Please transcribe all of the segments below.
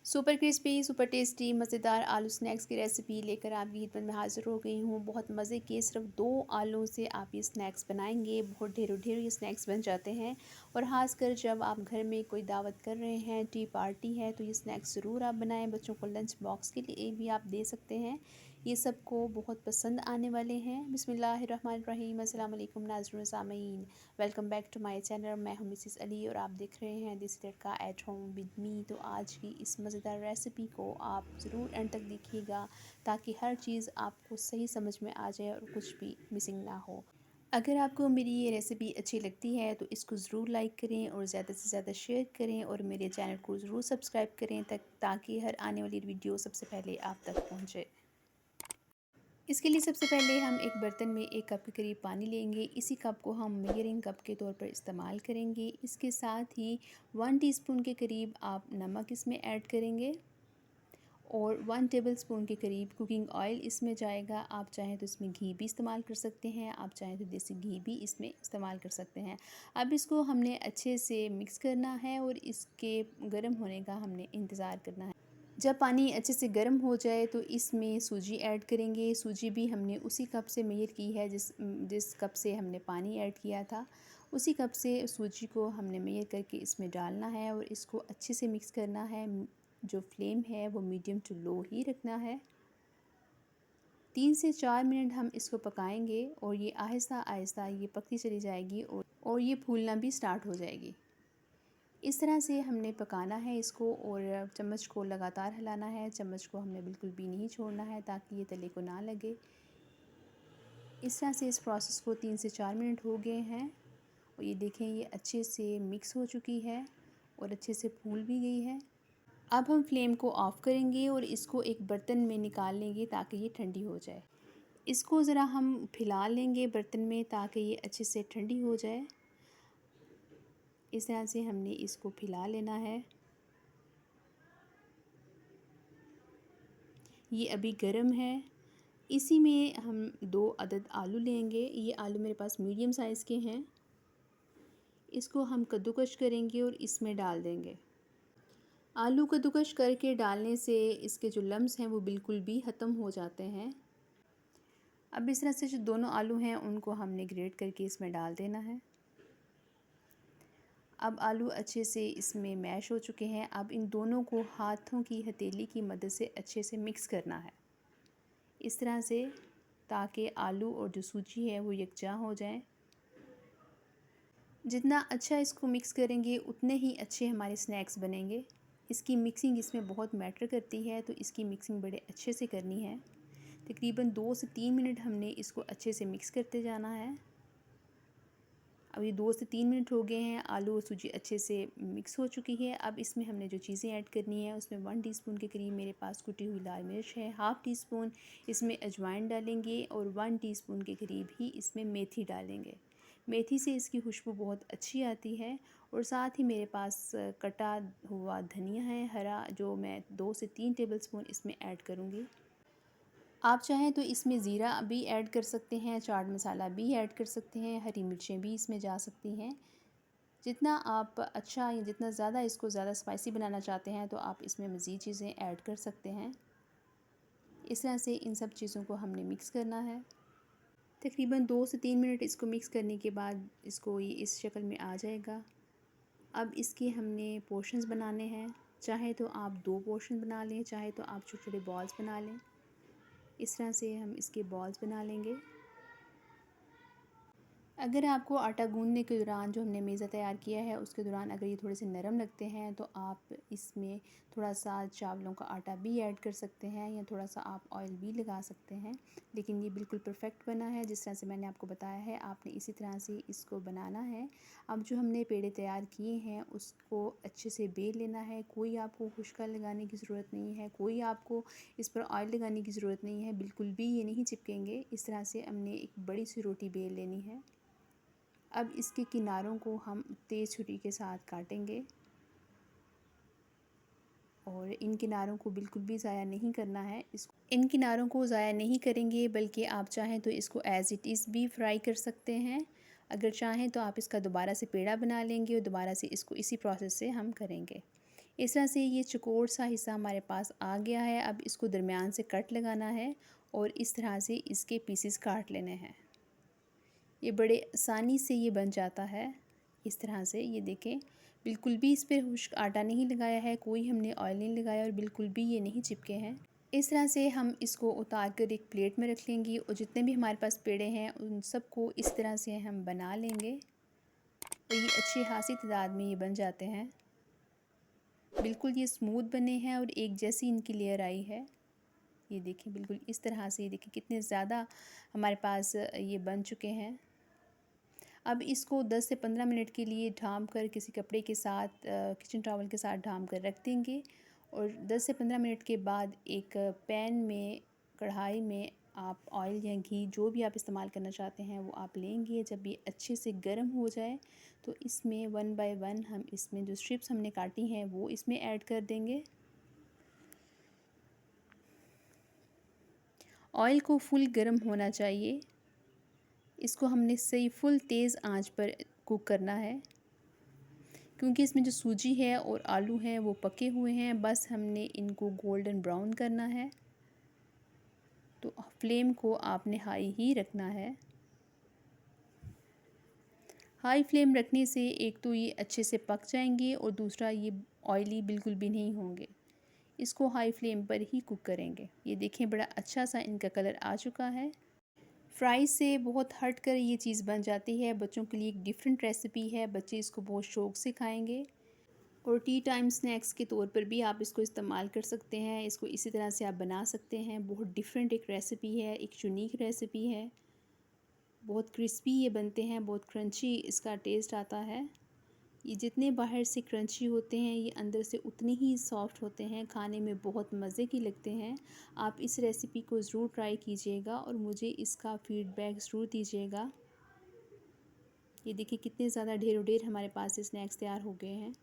Super crispy, super tasty, मज़ेदार आलू snacks की रेसिपी लेकर आपकी खिदमत में हाज़िर हो गई हूँ। बहुत मज़े के सिर्फ 2 आलू से आप ये स्नैक्स बनाएँगे, बहुत ढेरों-ढेर ये स्नैक्स बन जाते हैं। और ख़ासकर जब आप घर में कोई दावत कर रहे हैं, टी पार्टी है, तो ये स्नैक्स ज़रूर आप बनाएँ। बच्चों को लंच बॉक्स के लिए भी आप दे सकते हैं। ये सबको बहुत पसंद आने वाले हैं। बिस्मिल्लाहिर्रहमानिर्रहीम, अस्सलाम वालेकुम नाज़रीन व सामीन। Welcome back to my channel. मैं हूँ मिसेस अली और आप देख रहे हैं देसी तड़का एट होम विद मी। तो आज की इस मज़ेदार रेसिपी को आप ज़रूर एंड तक देखिएगा ताकि हर चीज़ आपको सही समझ में आ जाए और कुछ भी मिसिंग ना हो। अगर आपको मेरी ये रेसिपी अच्छी लगती है तो इसको ज़रूर लाइक करें और ज़्यादा से ज़्यादा शेयर करें और मेरे चैनल को ज़रूर सब्सक्राइब करें ताकि हर आने वाली वीडियो सबसे पहले आप तक पहुँचे। इसके लिए सबसे पहले हम एक बर्तन में 1 कप के करीब पानी लेंगे। इसी कप को हम मेजरिंग कप के तौर पर इस्तेमाल करेंगे। इसके साथ ही 1 टीस्पून के करीब आप नमक इसमें ऐड करेंगे और 1 टेबलस्पून के करीब कुकिंग ऑयल इसमें जाएगा। आप चाहें तो इसमें घी भी इस्तेमाल कर सकते हैं, आप चाहें तो देसी घी भी इसमें इस्तेमाल कर सकते हैं। अब इसको हमने अच्छे से मिक्स करना है और इसके गर्म होने का हमने इंतज़ार करना है। जब पानी अच्छे से गर्म हो जाए तो इसमें सूजी ऐड करेंगे। सूजी भी हमने उसी कप से मेज़र की है जिस कप से हमने पानी ऐड किया था। उसी कप से सूजी को हमने मेज़र करके इसमें डालना है और इसको अच्छे से मिक्स करना है। जो फ्लेम है वो मीडियम टू लो ही रखना है। 3 से 4 मिनट हम इसको पकाएंगे और ये आहिस्ता आहिस्ता ये पकती चली जाएगी और ये फूलना भी स्टार्ट हो जाएगी। इस तरह से हमने पकाना है इसको और चम्मच को लगातार हिलाना है। चम्मच को हमने बिल्कुल भी नहीं छोड़ना है ताकि ये तले को ना लगे। इस तरह से इस प्रोसेस को 3 से 4 मिनट हो गए हैं और ये देखें ये अच्छे से मिक्स हो चुकी है और अच्छे से फूल भी गई है। अब हम फ्लेम को ऑफ़ करेंगे और इसको एक बर्तन में निकाल लेंगे ताकि ये ठंडी हो जाए। इसको ज़रा हम फैला लेंगे बर्तन में ताकि ये अच्छे से ठंडी हो जाए। इस तरह से हमने इसको फैला लेना है। ये अभी गर्म है। इसी में हम 2 अदद आलू लेंगे। ये आलू मेरे पास मीडियम साइज़ के हैं। इसको हम कद्दूकश करेंगे और इसमें डाल देंगे। आलू कद्दूकश करके डालने से इसके जो लम्स हैं वो बिल्कुल भी ख़त्म हो जाते हैं। अब इस तरह से जो दोनों आलू हैं उनको हमने ग्रेट करके इसमें डाल देना है। अब आलू अच्छे से इसमें मैश हो चुके हैं। अब इन दोनों को हाथों की हथेली की मदद से अच्छे से मिक्स करना है। इस तरह से ताकि आलू और जो सूजी है वो यकजा हो जाएं। जितना अच्छा इसको मिक्स करेंगे उतने ही अच्छे हमारे स्नैक्स बनेंगे। इसकी मिक्सिंग इसमें बहुत मैटर करती है तो इसकी मिक्सिंग बड़े अच्छे से करनी है। तकरीबन 2 से 3 मिनट हमने इसको अच्छे से मिक्स करते जाना है। अभी 2 से 3 मिनट हो गए हैं। आलू और सूजी अच्छे से मिक्स हो चुकी है। अब इसमें हमने जो चीज़ें ऐड करनी है उसमें 1 टीस्पून के करीब मेरे पास कुटी हुई लाल मिर्च है। हाफ़ टी स्पून इसमें अजवाइन डालेंगे और 1 टीस्पून के करीब ही इसमें मेथी डालेंगे। मेथी से इसकी खुशबू बहुत अच्छी आती है। और साथ ही मेरे पास कटा हुआ धनिया है हरा, जो मैं 2 से 3 टेबलस्पून इसमें ऐड करूँगी। आप चाहें तो इसमें ज़ीरा भी ऐड कर सकते हैं, चाट मसाला भी ऐड कर सकते हैं, हरी मिर्चें भी इसमें जा सकती हैं। जितना आप अच्छा या जितना ज़्यादा इसको ज़्यादा स्पाइसी बनाना चाहते हैं तो आप इसमें मज़ीद चीज़ें ऐड कर सकते हैं। इस तरह से इन सब चीज़ों को हमने मिक्स करना है। तकरीबन 2 से 3 मिनट इसको मिक्स करने के बाद इसको ये इस शक्ल में आ जाएगा। अब इसके हमने पोर्शंस बनाने हैं। चाहे तो आप 2 पोर्शन बना लें, चाहे तो आप छोटे-छोटे बॉल्स बना लें। इस तरह से हम इसके बॉल्स बना लेंगे। अगर आपको आटा गूँधने के दौरान जो हमने मेज़ा तैयार किया है उसके दौरान अगर ये थोड़े से नरम लगते हैं तो आप इसमें थोड़ा-सा चावलों का आटा भी ऐड कर सकते हैं या थोड़ा-सा आप ऑयल भी लगा सकते हैं। लेकिन ये बिल्कुल परफ़ेक्ट बना है जिस तरह से मैंने आपको बताया है, आपने इसी तरह से इसको बनाना है। अब जो हमने पेड़े तैयार किए हैं उसको अच्छे से बेल लेना है। कोई आपको खुशका लगाने की ज़रूरत नहीं है, कोई आपको इस पर ऑयल लगाने की ज़रूरत नहीं है, बिल्कुल भी ये नहीं चिपकेंगे। इस तरह से हमने एक बड़ी सी रोटी बेल लेनी है। अब इसके किनारों को हम तेज़ छुरी के साथ काटेंगे और इन किनारों को बिल्कुल भी ज़ाया नहीं करना है। इन किनारों को ज़ाया नहीं करेंगे बल्कि आप चाहें तो इसको एज़ इट इज़ भी फ्राई कर सकते हैं। अगर चाहें तो आप इसका दोबारा से पेड़ा बना लेंगे और दोबारा से इसको इसी प्रोसेस से हम करेंगे। इस तरह से ये चौकोर सा हिस्सा हमारे पास आ गया है। अब इसको दरमियान से कट लगाना है और इस तरह से इसके पीसेस काट लेने हैं। ये बड़े आसानी से ये बन जाता है। इस तरह से ये देखें, बिल्कुल भी इस पर खुश्क आटा नहीं लगाया है, कोई हमने ऑयल नहीं लगाया और बिल्कुल भी ये नहीं चिपके हैं। इस तरह से हम इसको उतार कर एक प्लेट में रख लेंगे और जितने भी हमारे पास पेड़े हैं उन सबको इस तरह से हम बना लेंगे और ये अच्छी खासी तादाद में ये बन जाते हैं। बिल्कुल ये स्मूथ बने हैं और एक जैसी इनकी लेयर आई है। ये देखें बिल्कुल इस तरह से, ये देखें कितने ज़्यादा हमारे पास ये बन चुके हैं। अब इसको 10 से 15 मिनट के लिए ढाँप कर किसी कपड़े के साथ किचन टॉवल के साथ ढाँप कर रख देंगे और 10 से 15 मिनट के बाद एक पैन में, कढ़ाई में आप ऑयल या घी जो भी आप इस्तेमाल करना चाहते हैं वो आप लेंगे। जब ये अच्छे से गर्म हो जाए तो इसमें 1 बाय 1 हम इसमें जो स्ट्रिप्स हमने काटी हैं वो इसमें ऐड कर देंगे। ऑयल को फुल गर्म होना चाहिए। इसको हमने सही फुल तेज़ आंच पर कुक करना है क्योंकि इसमें जो सूजी है और आलू हैं वो पके हुए हैं। बस हमने इनको गोल्डन ब्राउन करना है, तो फ्लेम को आपने हाई ही रखना है। हाई फ्लेम रखने से एक तो ये अच्छे से पक जाएंगे और दूसरा ये ऑयली बिल्कुल भी नहीं होंगे। इसको हाई फ्लेम पर ही कुक करेंगे। ये देखें बड़ा अच्छा सा इनका कलर आ चुका है। फ्राई से बहुत हट कर ये चीज़ बन जाती है। बच्चों के लिए एक डिफरेंट रेसिपी है, बच्चे इसको बहुत शौक़ से खाएंगे और टी टाइम स्नैक्स के तौर पर भी आप इसको इस्तेमाल कर सकते हैं। इसको इसी तरह से आप बना सकते हैं। बहुत डिफरेंट एक रेसिपी है, एक यूनिक रेसिपी है। बहुत क्रिस्पी ये बनते हैं, बहुत क्रंची इसका टेस्ट आता है। ये जितने बाहर से क्रंची होते हैं ये अंदर से उतने ही सॉफ्ट होते हैं, खाने में बहुत मज़े की लगते हैं। आप इस रेसिपी को ज़रूर ट्राई कीजिएगा और मुझे इसका फ़ीडबैक ज़रूर दीजिएगा। ये देखिए कितने ज़्यादा ढेरों ढेर हमारे पास स्नैक्स तैयार हो गए हैं।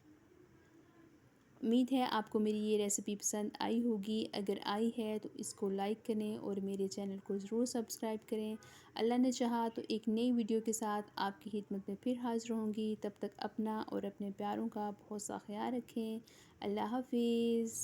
उम्मीद है आपको मेरी ये रेसिपी पसंद आई होगी। अगर आई है तो इसको लाइक करें और मेरे चैनल को ज़रूर सब्सक्राइब करें। अल्लाह ने चाहा तो एक नई वीडियो के साथ आपकी खिदमत में फिर हाज़िर होंगी। तब तक अपना और अपने प्यारों का बहुत सा ख्याल रखें। अल्लाह हाफिज़।